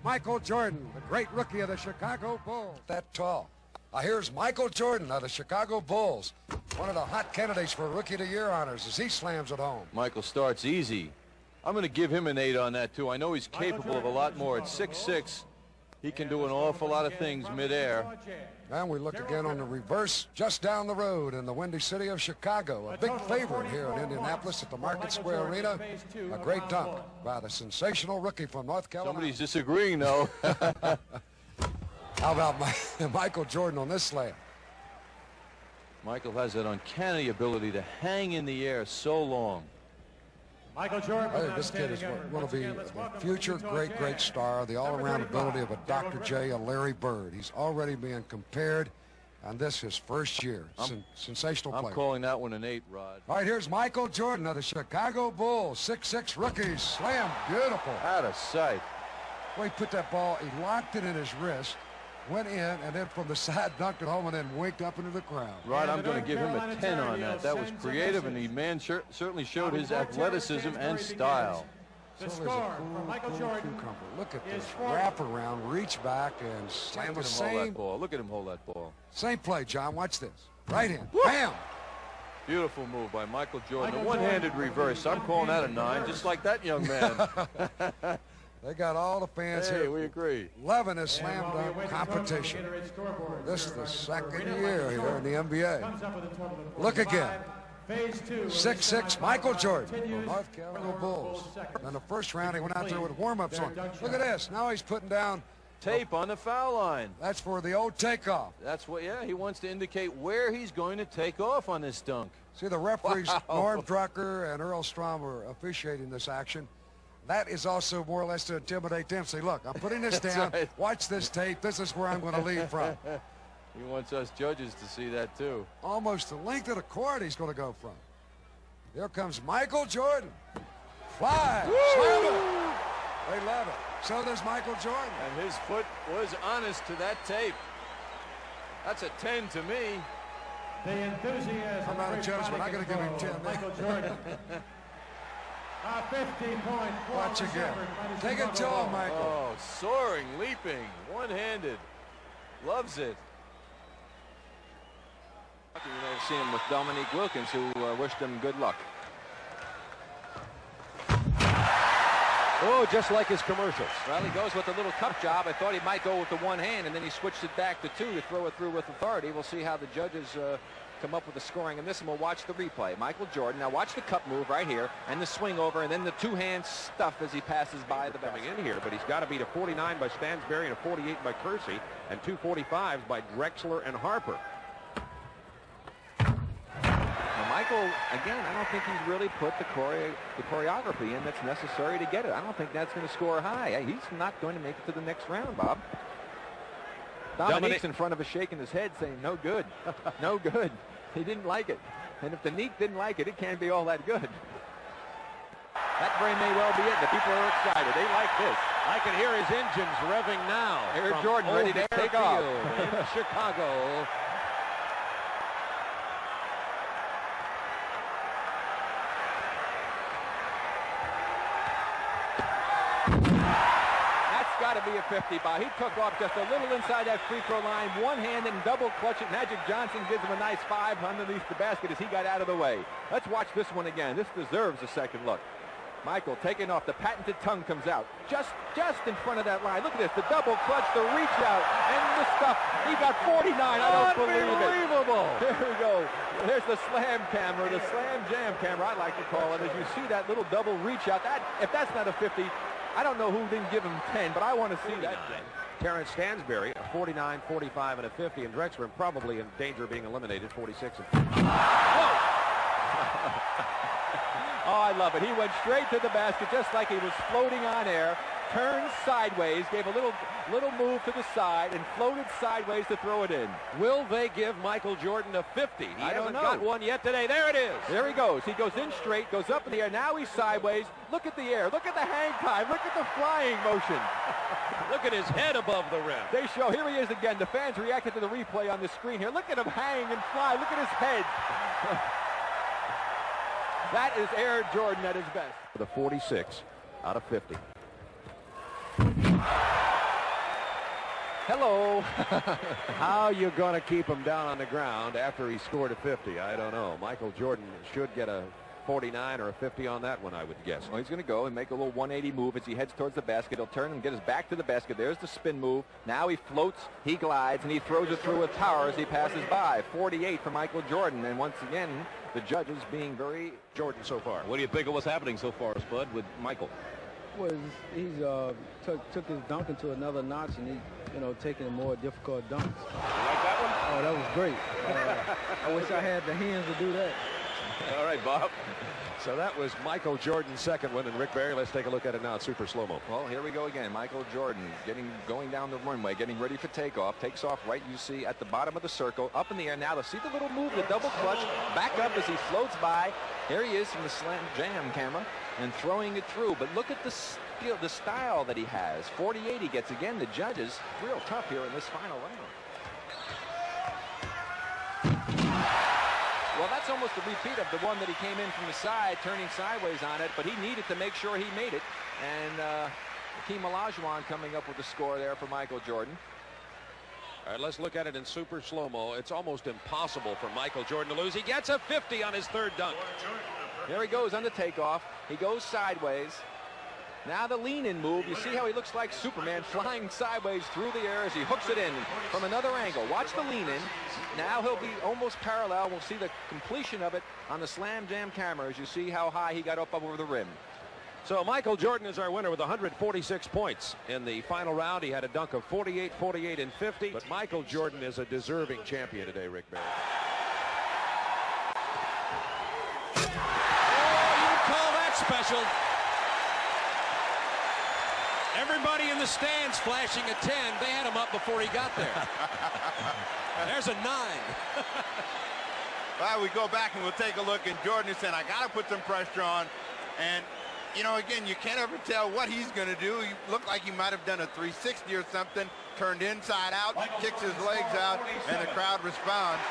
Michael Jordan, the great rookie of the Chicago Bulls. That tall. Here's Michael Jordan of the Chicago Bulls, one of the hot candidates for Rookie of the Year honors as he slams it home. Michael starts easy. I'm going to give him an 8 on that, too. I know he's capable of a lot more. At 6'6", he can do an awful lot of things midair. And we look again on the reverse, just down the road in the windy city of Chicago. A big favorite here in Indianapolis at the Market Square Arena. A great dunk by the sensational rookie from North Carolina. Somebody's disagreeing, though. How about Michael Jordan on this slam? Michael has that uncanny ability to hang in the air so long. Michael Jordan. I think this kid is going to be a future great star, the all-around ability of a Dr. J, a Larry Bird. He's already being compared, and this his first year. Sensational player. I'm calling that one an 8, Rod. All right, here's Michael Jordan of the Chicago Bulls. 6'6" rookies. Slam, beautiful. Out of sight. Well, he put that ball, he locked it in his wrist, went in, and then from the side dunked it home and then winked up into the crowd. Rod, I'm going to give him a 10 on that. That was creative, and the man certainly showed his athleticism and style. The score for Michael Jordan. Look at this wraparound, reach back, and slam the same. Look at him hold that ball. Same play, John. Watch this. Right hand. Bam! Beautiful move by Michael Jordan. A one-handed reverse. I'm calling that a 9, just like that young man. They got all the fans here. Hey, we agree. Loving his slam dunk competition. This is the second year here in the NBA. Look again. 6'6", Michael Jordan from North Carolina Bulls. In the first round, he went out there with warm-ups on. Look at this. Now he's putting down tape on the foul line. That's for the old takeoff. That's what, yeah, he wants to indicate where he's going to take off on this dunk. See, the referees, Norm Drucker and Earl Strom, are officiating this action. That is also more or less to intimidate them. Say, look, I'm putting this down. Right. Watch this tape. This is where I'm going to lead from. He wants us judges to see that, too. Almost the length of the court he's going to go from. Here comes Michael Jordan. Fly. Slam it. They love it. So does Michael Jordan. And his foot was honest to that tape. That's a 10 to me. The enthusiasm. I'm not a judge, but I got to give him 10. Michael Jordan. 50-point. Watch again. Take it to him, Michael. Oh, soaring, leaping, one-handed. Loves it. You may have seen him with Dominique Wilkins, who wished him good luck. Oh, just like his commercials. Well, he goes with a little cup job. I thought he might go with the one hand, and then he switched it back to 2 to throw it through with authority. We'll see how the judges come up with the scoring in this, and we'll watch the replay. Michael Jordan. Now watch the cup move right here, and the swing over, and then the two-hand stuff as he passes by the coming in here. But he's got to beat a 49 by Stansberry and a 48 by Kersey, and 2 45s by Drexler and Harper. Michael, again, I don't think he's really put the choreography in that's necessary to get it. I don't think that's going to score high. He's not going to make it to the next round, Bob. Dominique's in front of us shaking his head saying, no good, no good. He didn't like it. And if the Nique didn't like it, it can't be all that good. That very may well be it. The people are excited. They like this. I can hear his engines revving now. Here's Jordan ready to take off. In Chicago. Got to be a 50 by. He took off just a little inside that free throw line, one hand and double clutch it. Magic Johnson gives him a nice 5 underneath the basket as he got out of the way. Let's watch this one again. This deserves a second look. Michael taking off. The patented tongue comes out just in front of that line. Look at this, the double clutch, the reach out, and the stuff. He got 49. I don't believe it. Unbelievable. There we go. There's the slam camera, the slam jam camera, I like to call it. As you see that little double reach out, that if that's not a 50, I don't know who didn't give him 10, but I want to see that. Terrence Stansberry, a 49, 45, and a 50, and Drexler probably in danger of being eliminated, 46. Whoa! Oh, I love it. He went straight to the basket just like he was floating on air, turned sideways, gave a little move to the side, and floated sideways to throw it in. Will they give Michael Jordan a 50? He hasn't got one yet today. There it is. There he goes. He goes in straight, goes up in the air. Now he's sideways. Look at the air. Look at the hang time. Look at the flying motion. Look at his head above the rim. They show, here he is again. The fans reacted to the replay on the screen here. Look at him hang and fly. Look at his head. That is Air Jordan at his best. The 46 out of 50. Hello. How you going to keep him down on the ground after he scored a 50? I don't know. Michael Jordan should get a 49 or a 50 on that one, I would guess. Well, he's going to go and make a little 180 move as he heads towards the basket. He'll turn and get his back to the basket. There's the spin move. Now he floats, he glides, and he throws it through with power as he passes by. 48 for Michael Jordan. And once again, the judges being very Jordan so far. What do you think of what's happening so far, Spud, with Michael? Well, he's took his dunk into another notch, and he's taking a more difficult dunks. You like that one? Oh, that was great. I wish I had the hands to do that. All right, Bob. So that was Michael Jordan's second one, and Rick Barry, let's take a look at it now in super slow-mo. Well, here we go again. Michael Jordan going down the runway, getting ready for takeoff. Takes off right, you see, at the bottom of the circle, up in the air. Now to see the little move, the double clutch, back up as he floats by. Here he is from the slam jam camera and throwing it through. But look at the style that he has. 48 he gets again. The judges, real tough here in this final round. Well, that's almost a repeat of the one that he came in from the side, turning sideways on it, but he needed to make sure he made it. And Hakeem Olajuwon coming up with the score there for Michael Jordan. All right, let's look at it in super slow-mo. It's almost impossible for Michael Jordan to lose. He gets a 50 on his third dunk. There he goes on the takeoff. He goes sideways. Now the lean-in move. You see how he looks like Superman flying sideways through the air as he hooks it in from another angle. Watch the lean-in. Now he'll be almost parallel. We'll see the completion of it on the Slam Jam camera as you see how high he got up over the rim. So Michael Jordan is our winner with 146 points. In the final round, he had a dunk of 48, 48, and 50. But Michael Jordan is a deserving champion today, Rick Barry. Oh, you call that special. Everybody in the stands flashing a 10. They had him up before he got there. There's a 9. Well, we go back and we'll take a look, and Jordan is saying, I got to put some pressure on. And, you know, again, you can't ever tell what he's going to do. He looked like he might have done a 360 or something, turned inside out, kicks his legs out, and the crowd responds.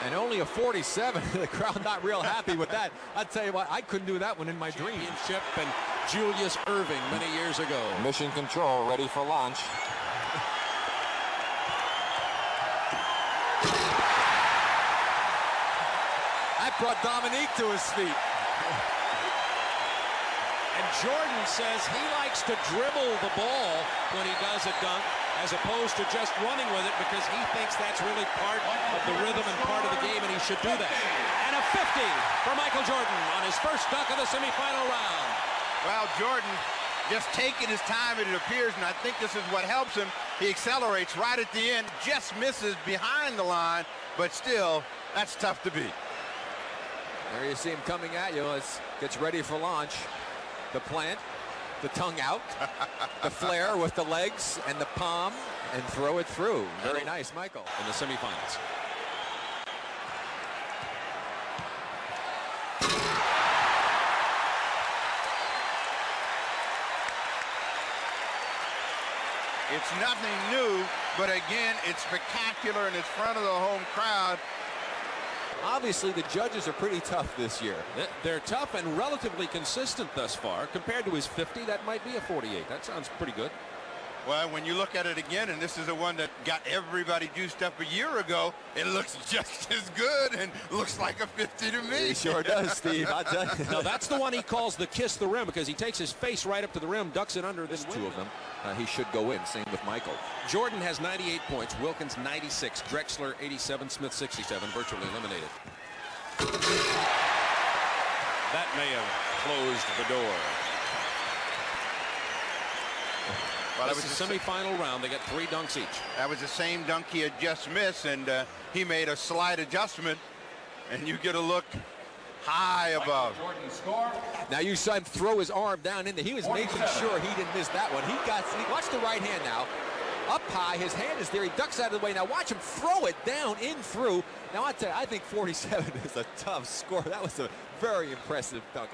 And only a 47. The crowd not real happy with that. I'll tell you what, I couldn't do that one in my dream. Championship and Julius Erving many years ago. Mission control ready for launch. That brought Dominique to his feet. And Jordan says he likes to dribble the ball when he does a dunk, as opposed to just running with it, because he thinks that's really part of the rhythm and part of the game, and he should do that. And a 50 for Michael Jordan on his first dunk of the semifinal round. Well, Jordan just taking his time, it appears, and I think this is what helps him. He accelerates right at the end, just misses behind the line, but still, that's tough to beat. There you see him coming at you. Gets ready for launch. The plant, the tongue out, the flare with the legs and the palm, and throw it through. Very nice, Michael. In the semifinals. It's nothing new, but again, it's spectacular and it's front of the home crowd. Obviously, the judges are pretty tough this year. They're tough and relatively consistent thus far. Compared to his 50, that might be a 48. That sounds pretty good. Well, when you look at it again, and this is the one that got everybody juiced up a year ago, it looks just as good and looks like a 50 to me. It sure does, Steve. I'll tell you. Now, that's the one he calls the kiss the rim, because he takes his face right up to the rim, ducks it under. There's two of them. He should go in. Same with Michael. Jordan has 98 points. Wilkins 96. Drexler 87. Smith 67. Virtually eliminated. That may have closed the door. Well, This is the semifinal round. They got 3 dunks each. That was the same dunk he had just missed, and he made a slight adjustment, and you get a look high above. Now you saw him throw his arm down in there. He was making sure he didn't miss that one. Watch the right hand now. Up high, his hand is there. He ducks out of the way. Now watch him throw it down in through. Now I tell you, I think 47 is a tough score. That was a very impressive dunk.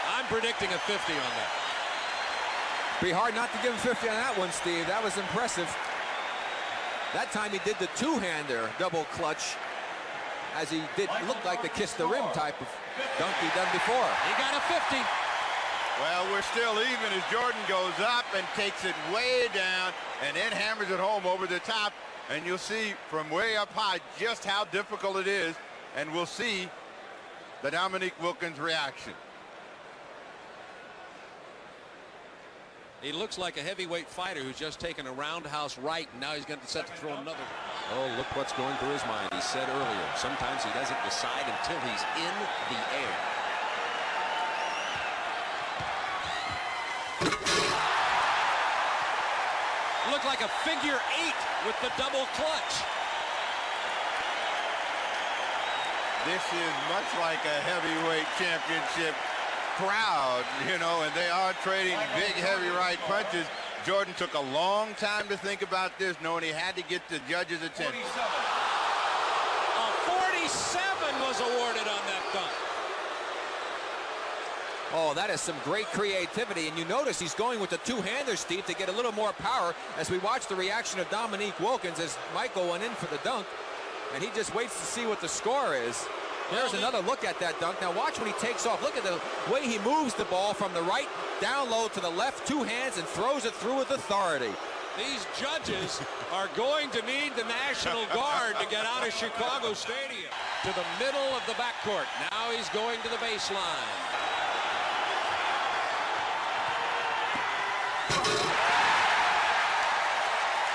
I'm predicting a 50 on that. Be hard not to give him 50 on that one, Steve. That was impressive. That time he did the two-hander double clutch as he did look like the kiss the rim type of dunk he done before. He got a 50. Well, we're still even as Jordan goes up and takes it way down and then hammers it home over the top. And you'll see from way up high just how difficult it is. And we'll see the Dominique Wilkins reaction. He looks like a heavyweight fighter who's just taken a roundhouse right, and now he's going to set to throw another. Oh, look what's going through his mind. He said earlier, sometimes he doesn't decide until he's in the air. Looked like a figure 8 with the double clutch. This is much like a heavyweight championship crowd, you know, and they are trading big, heavy right punches. Jordan took a long time to think about this, knowing he had to get the judges' attention. A 47 was awarded on that dunk. Oh, that is some great creativity, and you notice he's going with the two-hander, Steve, to get a little more power as we watch the reaction of Dominique Wilkins as Michael went in for the dunk, and he just waits to see what the score is. There's another look at that dunk. Now watch when he takes off. Look at the way he moves the ball from the right down low to the left, two hands, and throws it through with authority. These judges are going to need the National Guard to get out of Chicago Stadium. To the middle of the backcourt. Now he's going to the baseline.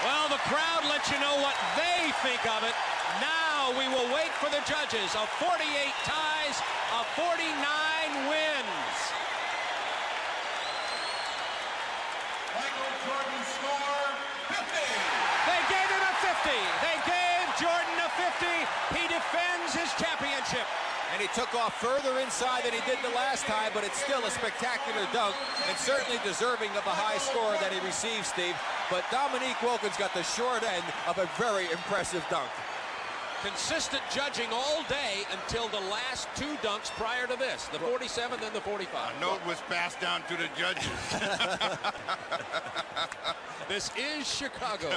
Well, the crowd lets you know what they think of it. Now we will wait for the judges. A 48 ties, a 49 wins. Michael Jordan score 50. They gave him a 50. They gave Jordan a 50. He defends his championship. And he took off further inside than he did the last time, but it's still a spectacular dunk and certainly deserving of the high score that he received, Steve. But Dominique Wilkins got the short end of a very impressive dunk. Consistent judging all day until the last two dunks prior to this, the 47 and the 45. A note was passed down to the judges. This is Chicago.